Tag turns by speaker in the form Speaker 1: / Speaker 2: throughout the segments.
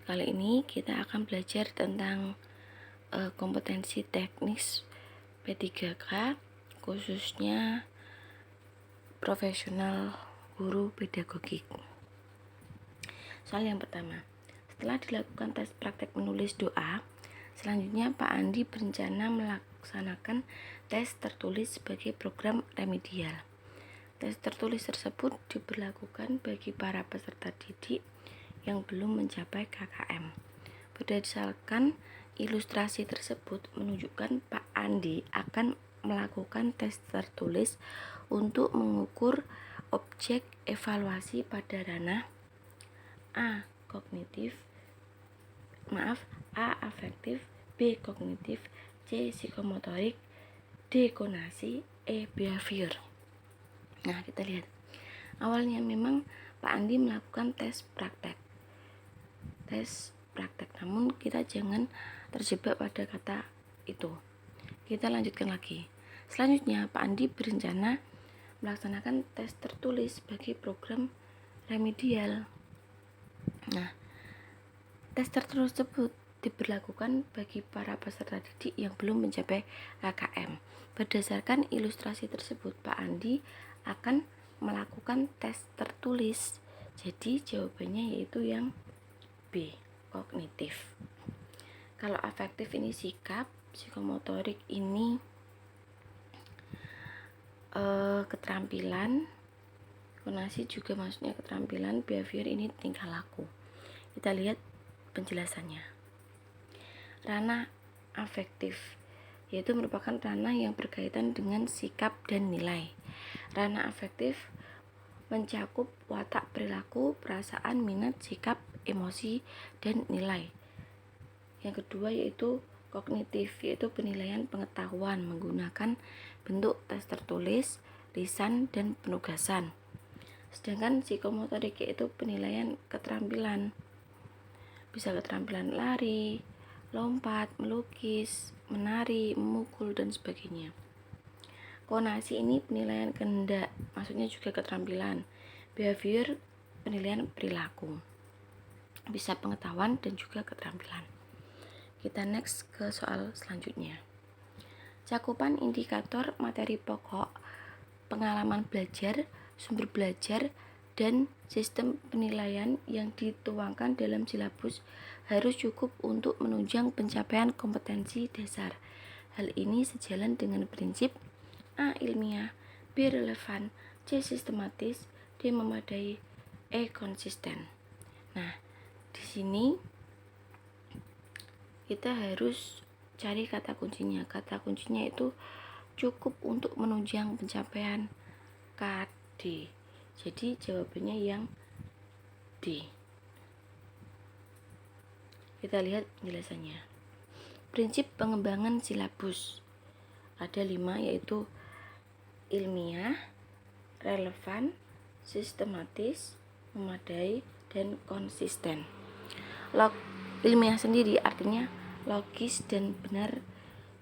Speaker 1: Kali ini kita akan belajar tentang kompetensi teknis P3K, khususnya profesional guru pedagogik. Soal yang pertama, setelah dilakukan tes praktek menulis doa, selanjutnya Pak Andi berencana melaksanakan tes tertulis sebagai program remedial. Tes tertulis tersebut diberlakukan bagi para peserta didik yang belum mencapai KKM. Berdasarkan ilustrasi tersebut menunjukkan Pak Andi akan melakukan tes tertulis untuk mengukur objek evaluasi pada ranah A. Afektif, B. Kognitif, C. Psikomotorik, D. Konasi, E. Behavior. Nah, kita lihat. Awalnya memang Pak Andi melakukan tes praktek, namun kita jangan terjebak pada kata itu. Kita lanjutkan lagi. Selanjutnya Pak Andi berencana melaksanakan tes tertulis sebagai program remedial. Nah, tes tertulis tersebut diberlakukan bagi para peserta didik yang belum mencapai KKM. Berdasarkan ilustrasi tersebut, Pak Andi akan melakukan tes tertulis. Jadi jawabannya yaitu yang B, kognitif. Kalau afektif ini sikap, psikomotorik ini keterampilan, konasi juga maksudnya keterampilan, behavior ini tingkah laku. Kita lihat penjelasannya. Ranah afektif yaitu merupakan ranah yang berkaitan dengan sikap dan nilai. Ranah afektif mencakup watak perilaku, perasaan, minat, sikap, emosi, dan nilai. Yang kedua yaitu kognitif, yaitu penilaian pengetahuan menggunakan bentuk tes tertulis, lisan, dan penugasan. Sedangkan psikomotorik yaitu penilaian keterampilan, bisa keterampilan lari, lompat, melukis, menari, memukul, dan sebagainya. Konasi ini penilaian kehendak, maksudnya juga keterampilan. Behavior, penilaian perilaku, bisa pengetahuan dan juga keterampilan. Kita next ke soal selanjutnya. Cakupan indikator materi pokok, pengalaman belajar, sumber belajar, dan sistem penilaian yang dituangkan dalam silabus harus cukup untuk menunjang pencapaian kompetensi dasar. Hal ini sejalan dengan prinsip A. Ilmiah, B. Relevan, C. Sistematis, D. Memadai, E. Konsisten. Nah, di sini kita harus cari kata kuncinya. Kata kuncinya itu cukup untuk menunjang pencapaian KD. Jadi jawabannya yang D. Kita lihat penjelasannya. Prinsip pengembangan silabus ada 5, yaitu ilmiah, relevan, sistematis, memadai, dan konsisten. Ilmiah sendiri artinya logis dan benar,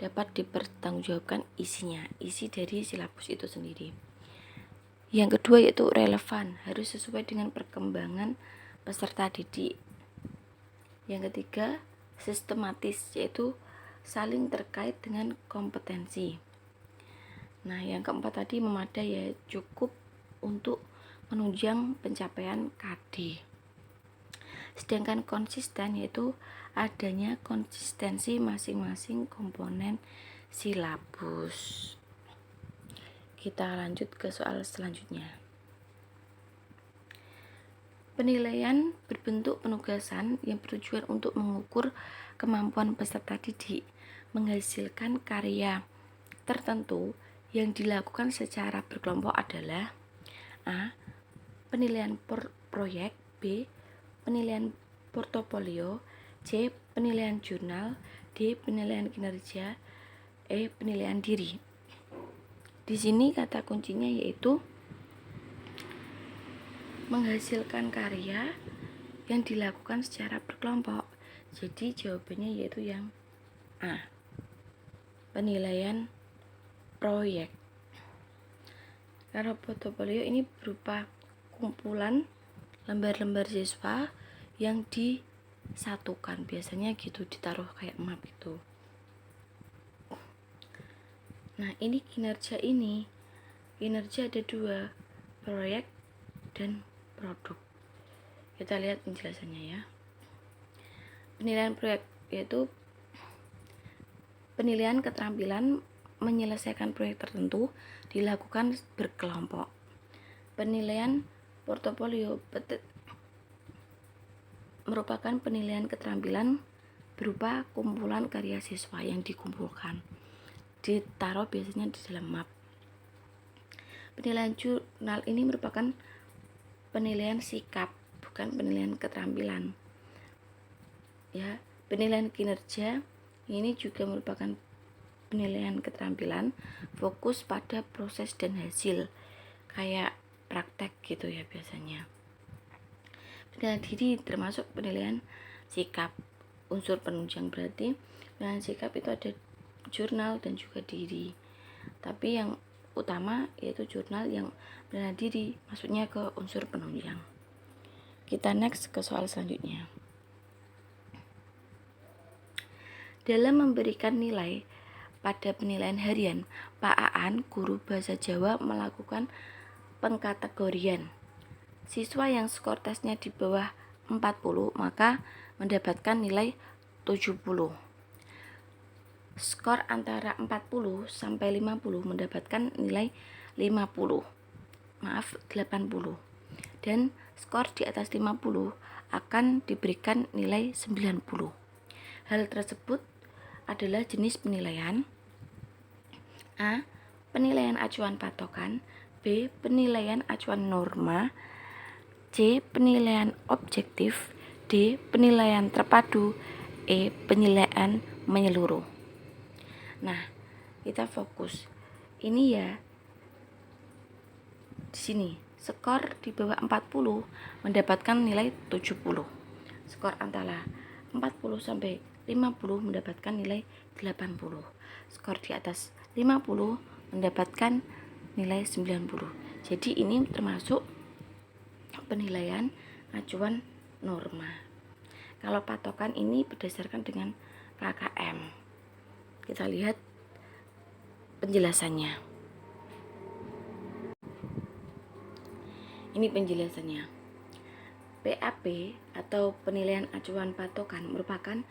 Speaker 1: dapat dipertanggungjawabkan isinya, isi dari silabus itu sendiri. Yang kedua yaitu relevan, harus sesuai dengan perkembangan peserta didik. Yang ketiga sistematis, yaitu saling terkait dengan kompetensi. Nah, yang keempat tadi memadai, ya cukup untuk menunjang pencapaian KD. Sedangkan konsisten yaitu adanya konsistensi masing-masing komponen silabus. Kita lanjut ke soal selanjutnya. Penilaian berbentuk penugasan yang bertujuan untuk mengukur kemampuan peserta didik menghasilkan karya tertentu yang dilakukan secara berkelompok adalah A. Penilaian proyek, B. Penilaian portofolio, C. Penilaian jurnal, D. Penilaian kinerja, E. Penilaian diri. Di sini kata kuncinya yaitu menghasilkan karya yang dilakukan secara berkelompok. Jadi jawabannya yaitu yang A. Penilaian proyek. Karena portofolio ini berupa kumpulan lembar-lembar siswa yang disatukan, biasanya gitu, ditaruh kayak map itu. Nah, ini kinerja ada dua, proyek dan produk. Kita lihat penjelasannya ya. Penilaian proyek yaitu penilaian keterampilan menyelesaikan proyek tertentu dilakukan berkelompok. Penilaian portofolio merupakan penilaian keterampilan berupa kumpulan karya siswa yang dikumpulkan, ditaruh biasanya di dalam map. Penilaian jurnal ini merupakan penilaian sikap, bukan penilaian keterampilan. Ya, penilaian kinerja ini juga merupakan penilaian keterampilan, fokus pada proses dan hasil, kayak praktek gitu ya biasanya. Penilaian diri termasuk penilaian sikap, unsur penunjang, berarti penilaian sikap itu ada jurnal dan juga diri. Tapi yang utama yaitu jurnal, yang penilaian diri maksudnya ke unsur penunjang. Kita next ke soal selanjutnya. Dalam memberikan nilai pada penilaian harian, Pak Aan, guru bahasa Jawa, melakukan pengkategorian. Siswa yang skor tesnya di bawah 40 maka mendapatkan nilai 70. Skor antara 40 sampai 50 mendapatkan nilai 80. 80. Dan skor di atas 50 akan diberikan nilai 90. Hal tersebut adalah jenis penilaian: A. Penilaian acuan patokan, B. Penilaian acuan norma, C. Penilaian objektif, D. Penilaian terpadu, E. Penilaian menyeluruh. Nah, kita fokus. Ini ya, di sini skor di bawah 40 mendapatkan nilai 70. Skor antara 40 sampai 50 mendapatkan nilai 80. Skor di atas 50 mendapatkan nilai 90. Jadi ini termasuk penilaian acuan norma. Kalau patokan ini berdasarkan dengan KKM. Kita lihat penjelasannya. Ini penjelasannya. PAP atau penilaian acuan patokan merupakan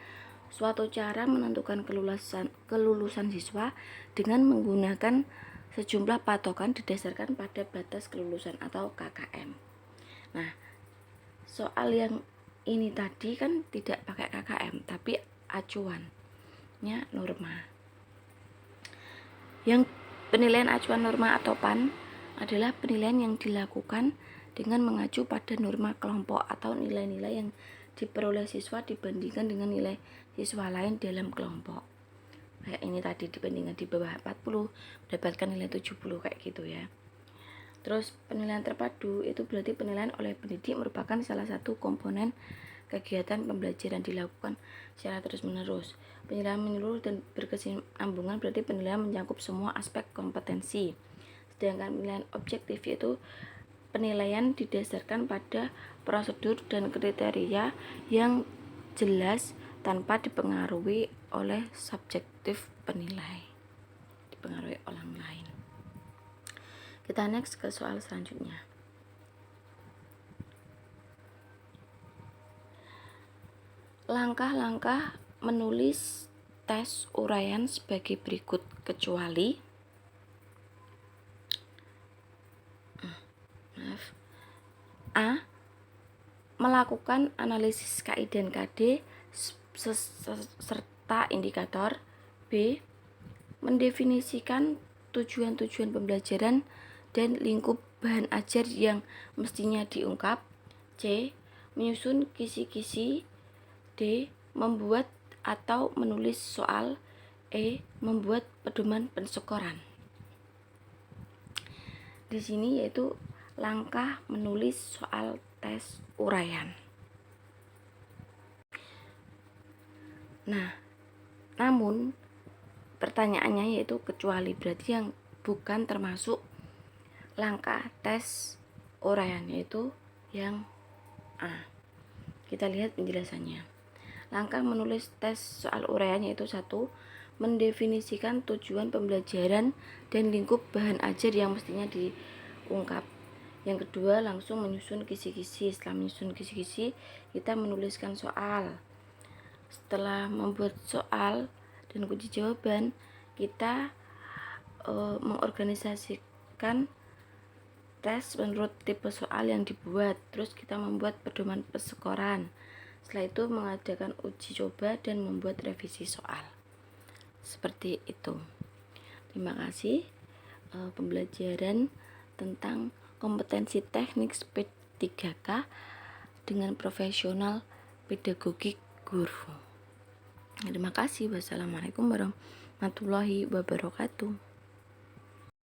Speaker 1: suatu cara menentukan kelulusan siswa dengan menggunakan sejumlah patokan didasarkan pada batas kelulusan atau KKM. Nah, soal yang ini tadi kan tidak pakai KKM tapi acuannya norma. Yang penilaian acuan norma atau PAN adalah penilaian yang dilakukan dengan mengacu pada norma kelompok atau nilai-nilai yang diperoleh siswa dibandingkan dengan nilai siswa lain dalam kelompok. Kayak ini tadi, dibandingkan di bawah 40 mendapatkan nilai 70 kayak gitu ya. Terus penilaian terpadu itu berarti penilaian oleh pendidik merupakan salah satu komponen kegiatan pembelajaran dilakukan secara terus-menerus. Penilaian menyeluruh dan berkesinambungan berarti penilaian mencakup semua aspek kompetensi. Sedangkan penilaian objektif yaitu penilaian didasarkan pada prosedur dan kriteria yang jelas tanpa dipengaruhi oleh subjektif penilai, dipengaruhi orang lain. Kita next ke soal selanjutnya. Langkah-langkah menulis tes uraian sebagai berikut, kecuali A. Melakukan analisis KI dan KD serta indikator. B. Mendefinisikan tujuan-tujuan pembelajaran dan lingkup bahan ajar yang mestinya diungkap. C. Menyusun kisi-kisi. D. Membuat atau menulis soal. E. Membuat pedoman penskoran. Di sini yaitu langkah menulis soal tes uraian. Nah, namun pertanyaannya yaitu kecuali, berarti yang bukan termasuk langkah tes uraian, yaitu yang A. Kita lihat penjelasannya. Langkah menulis tes soal uraian yaitu 1. Mendefinisikan tujuan pembelajaran dan lingkup bahan ajar yang mestinya diungkap. Yang kedua, langsung menyusun kisi-kisi. Setelah menyusun kisi-kisi, kita menuliskan soal. Setelah membuat soal dan kunci jawaban, kita mengorganisasikan tes menurut tipe soal yang dibuat. Terus kita membuat pedoman perskoran. Setelah itu mengadakan uji coba dan membuat revisi soal. Seperti itu. Terima kasih. Pembelajaran tentang kompetensi teknik P3K dengan profesional pedagogik guru. Terima kasih. Wassalamualaikum warahmatullahi wabarakatuh.